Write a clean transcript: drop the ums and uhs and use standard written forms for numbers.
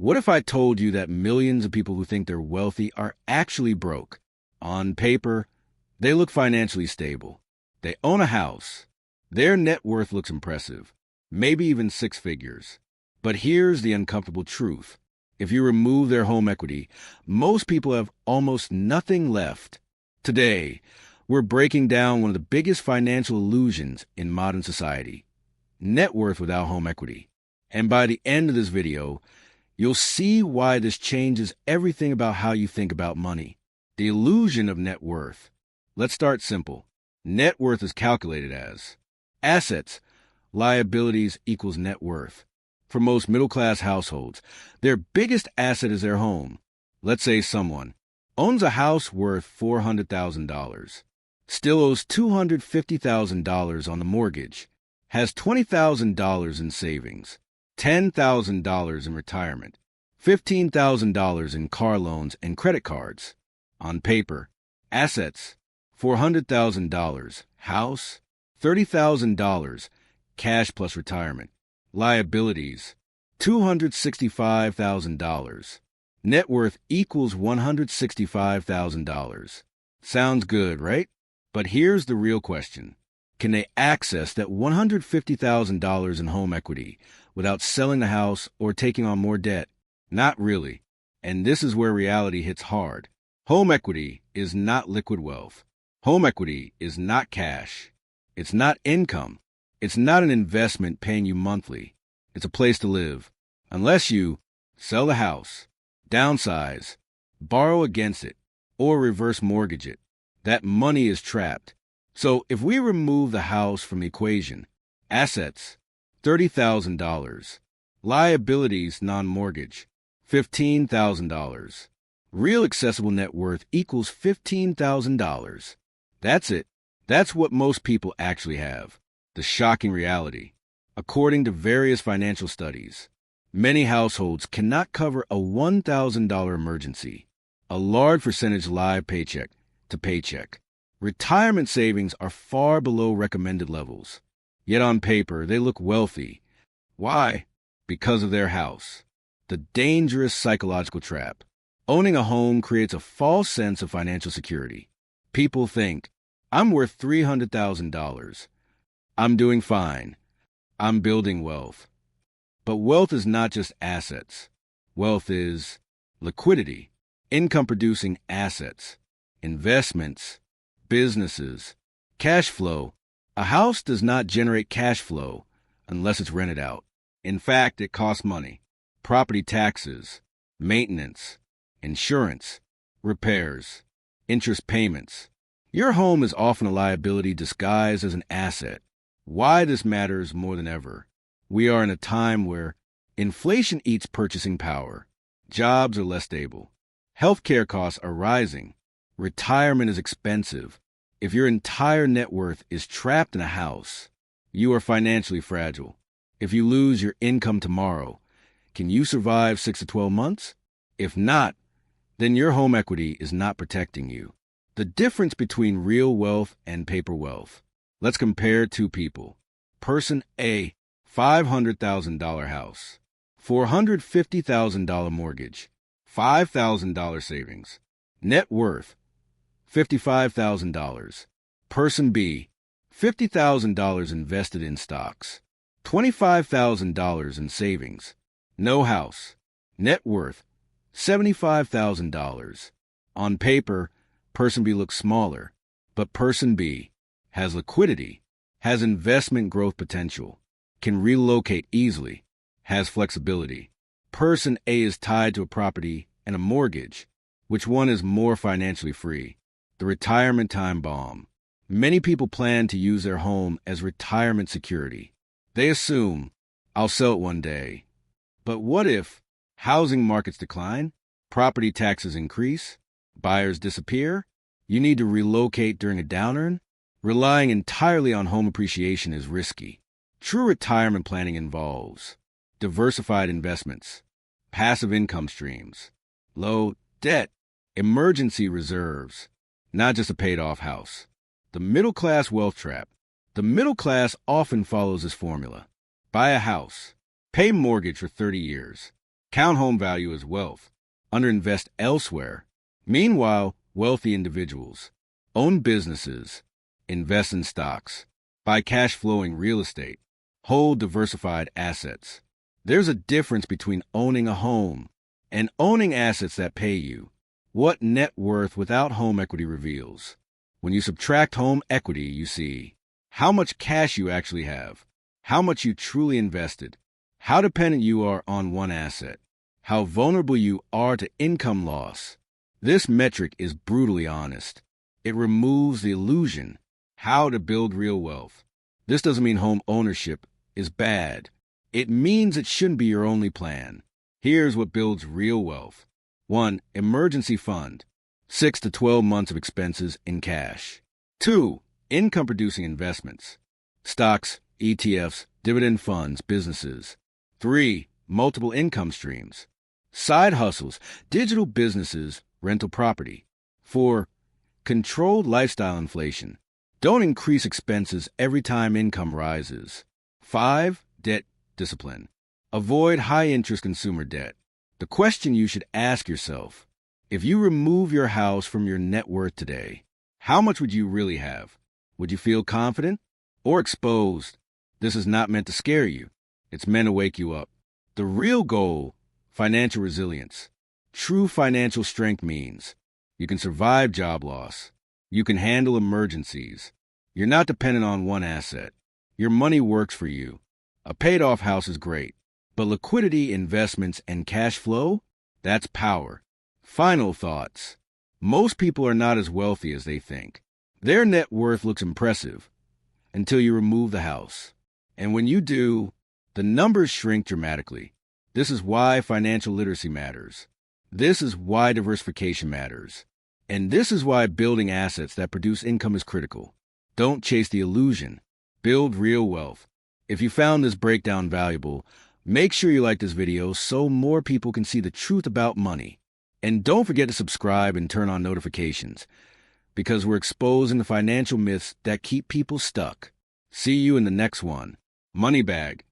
What if I told you that millions of people who think they're wealthy are actually broke? On paper, they look financially stable. They own a house. Their net worth looks impressive, maybe even six figures. But here's the uncomfortable truth. If you remove their home equity, most people have almost nothing left. Today, we're breaking down one of the biggest financial illusions in modern society: net worth without home equity. And by the end of this video, you'll see why this changes everything about how you think about money. The illusion of net worth. Let's start simple. Net worth is calculated as assets, liabilities equals net worth. For most middle-class households, their biggest asset is their home. Let's say someone owns a house worth $400,000, still owes $250,000 on the mortgage, has $20,000 in savings, $10,000 in retirement, $15,000 in car loans and credit cards. On paper, assets, $400,000, house, $30,000, cash plus retirement. Liabilities, $265,000. Net worth equals $165,000. Sounds good, right? But here's the real question. Can they access that $150,000 in home equity without selling the house or taking on more debt? Not really. And this is where reality hits hard. Home equity is not liquid wealth. Home equity is not cash. It's not income. It's not an investment paying you monthly. It's a place to live. Unless you sell the house, downsize, borrow against it, or reverse mortgage it, that money is trapped. So if we remove the house from the equation, assets, $30,000, liabilities non-mortgage, $15,000, real accessible net worth equals $15,000. That's it. That's what most people actually have. The shocking reality. According to various financial studies, many households cannot cover a $1,000 emergency. A large percentage live paycheck to paycheck. Retirement savings are far below recommended levels. Yet on paper, they look wealthy. Why? Because of their house. The dangerous psychological trap. Owning a home creates a false sense of financial security. People think, I'm worth $300,000. I'm doing fine. I'm building wealth. But wealth is not just assets. Wealth is liquidity, income-producing assets, investments, businesses, cash flow. A house does not generate cash flow unless it's rented out. In fact, it costs money. Property taxes, maintenance, insurance, repairs, interest payments. Your home is often a liability disguised as an asset. Why this matters more than ever. We are in a time where inflation eats purchasing power. Jobs are less stable. Healthcare costs are rising. Retirement is expensive. If your entire net worth is trapped in a house, you are financially fragile. If you lose your income tomorrow, can you survive 6 to 12 months? If not, then your home equity is not protecting you. The difference between real wealth and paper wealth. Let's compare two people. Person A, $500,000 house, $450,000 mortgage, $5,000 savings. Net worth, $55,000. Person B, $50,000 invested in stocks, $25,000 in savings. No house. Net worth, $75,000. On paper, Person B looks smaller, but Person B has liquidity, has investment growth potential, can relocate easily, has flexibility. Person A is tied to a property and a mortgage. Which one is more financially free? The retirement time bomb. Many people plan to use their home as retirement security. They assume, I'll sell it one day. But what if housing markets decline, property taxes increase, buyers disappear, you need to relocate during a downturn? Relying entirely on home appreciation is risky. True retirement planning involves diversified investments, passive income streams, low debt, emergency reserves, not just a paid-off house. The middle-class wealth trap. The middle class often follows this formula. Buy a house, pay mortgage for 30 years, Count home value as wealth. Underinvest elsewhere. Meanwhile, wealthy individuals own businesses, invest in stocks, buy cash-flowing real estate, hold diversified assets. There's a difference between owning a home and owning assets that pay you. What net worth without home equity reveals? When you subtract home equity, you see how much cash you actually have, how much you truly invested, how dependent you are on one asset, how vulnerable you are to income loss. This metric is brutally honest. It removes the illusion how to build real wealth. This doesn't mean home ownership is bad. It means it shouldn't be your only plan. Here's what builds real wealth. 1. Emergency fund. 6 to 12 months of expenses in cash. 2. Income-producing investments. Stocks, ETFs, dividend funds, businesses. 3. Multiple income streams. Side hustles, digital businesses, rental property. 4. Controlled lifestyle inflation. Don't increase expenses every time income rises. 5. Debt discipline. Avoid high-interest consumer debt. The question you should ask yourself, if you remove your house from your net worth today, how much would you really have? Would you feel confident or exposed? This is not meant to scare you. It's meant to wake you up. The real goal, financial resilience. True financial strength means you can survive job loss. You can handle emergencies. You're not dependent on one asset. Your money works for you. A paid-off house is great, but liquidity, investments, and cash flow, that's power. Final thoughts. Most people are not as wealthy as they think. Their net worth looks impressive until you remove the house. And when you do, the numbers shrink dramatically. This is why financial literacy matters. This is why diversification matters. And this is why building assets that produce income is critical. Don't chase the illusion. Build real wealth. If you found this breakdown valuable, make sure you like this video so more people can see the truth about money. And don't forget to subscribe and turn on notifications, because we're exposing the financial myths that keep people stuck. See you in the next one. Money Bag.